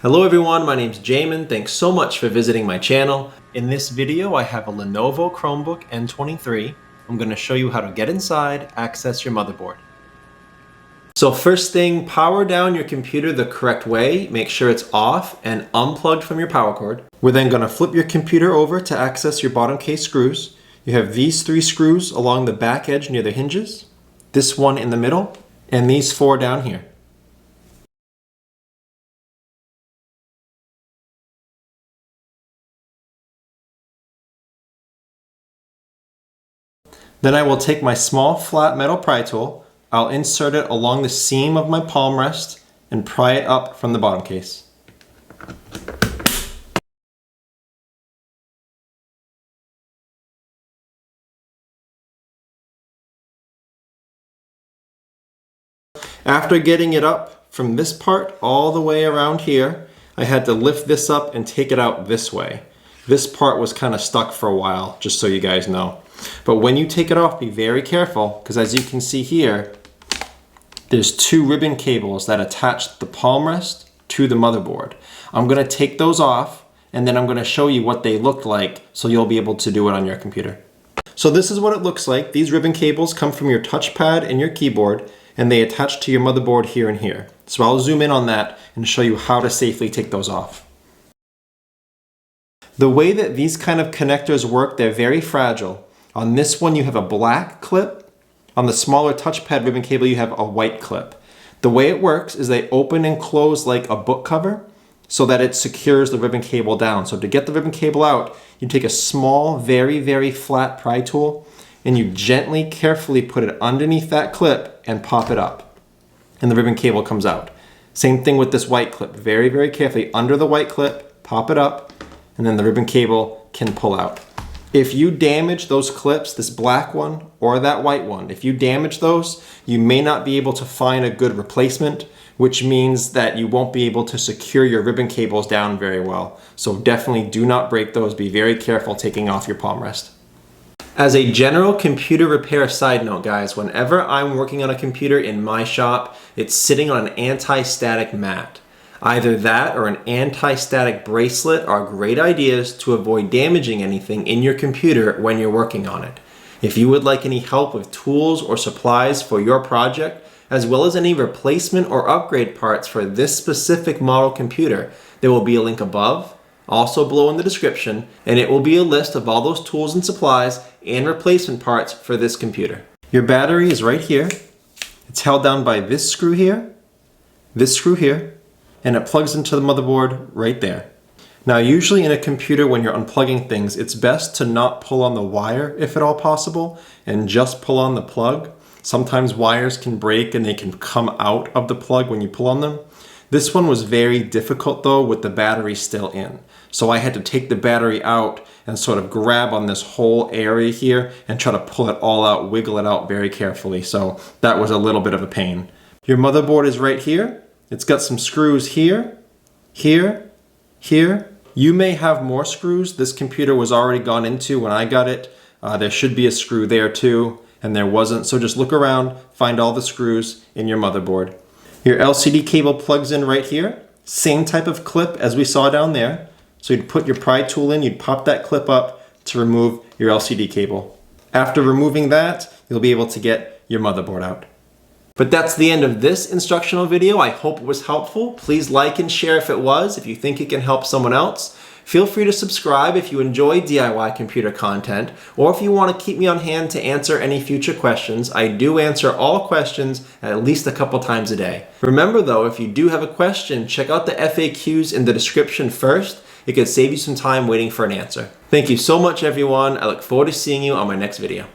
Hello everyone, my name's Jamin. Thanks so much for visiting my channel. In this video, I have a Lenovo Chromebook N23. I'm going to show you how to get inside, access your motherboard. So first thing, power down your computer the correct way. Make sure it's off and unplugged from your power cord. We're then going to flip your computer over to access your bottom case screws. You have these 3 screws along the back edge near the hinges, this one in the middle, and these 4 down here. Then I will take my small flat metal pry tool, I'll insert it along the seam of my palm rest and pry it up from the bottom case. After getting it up from this part all the way around here, I had to lift this up and take it out this way. This part was kind of stuck for a while, just so you guys know. But when you take it off, be very careful, because as you can see here, there's 2 ribbon cables that attach the palm rest to the motherboard. I'm going to take those off, and then I'm going to show you what they look like, so you'll be able to do it on your computer. So this is what it looks like. These ribbon cables come from your touchpad and your keyboard, and they attach to your motherboard here and here. So I'll zoom in on that and show you how to safely take those off. The way that these kind of connectors work, they're very fragile. On this one you have a black clip. On the smaller touchpad ribbon cable you have a white clip. The way it works is they open and close like a book cover so that it secures the ribbon cable down. So to get the ribbon cable out, you take a small, very flat pry tool and you gently, carefully put it underneath that clip and pop it up. And the ribbon cable comes out. Same thing with this white clip. Very carefully under the white clip, pop it up, and then the ribbon cable can pull out. If you damage those clips, this black one or that white one, if you damage those, you may not be able to find a good replacement, which means that you won't be able to secure your ribbon cables down very well. So definitely do not break those. Be very careful taking off your palm rest. As a general computer repair side note, guys, whenever I'm working on a computer in my shop, it's sitting on an anti-static mat. Either that or an anti-static bracelet are great ideas to avoid damaging anything in your computer when you're working on it. If you would like any help with tools or supplies for your project, as well as any replacement or upgrade parts for this specific model computer, there will be a link above, also below in the description, and it will be a list of all those tools and supplies and replacement parts for this computer. Your battery is right here. It's held down by this screw here, and it plugs into the motherboard right there. Now usually in a computer when you're unplugging things, it's best to not pull on the wire if at all possible and just pull on the plug. Sometimes wires can break and they can come out of the plug when you pull on them. This one was very difficult though with the battery still in. So I had to take the battery out and sort of grab on this whole area here and try to pull it all out, wiggle it out very carefully. So that was a little bit of a pain. Your motherboard is right here. It's got some screws here. You may have more screws. This computer was already gone into when I got it. There should be a screw there too, and there wasn't. So just look around, find all the screws in your motherboard. Your LCD cable plugs in right here. Same type of clip as we saw down there. So you'd put your pry tool in, you'd pop that clip up to remove your LCD cable. After removing that, you'll be able to get your motherboard out. But that's the end of this instructional video. I hope it was helpful. Please like and share if it was, if you think it can help someone else. Feel free to subscribe if you enjoy DIY computer content, or if you want to keep me on hand to answer any future questions. I do answer all questions at least a couple times a day. Remember though, if you do have a question, check out the FAQs in the description first. It could save you some time waiting for an answer. Thank you so much everyone. I look forward to seeing you on my next video.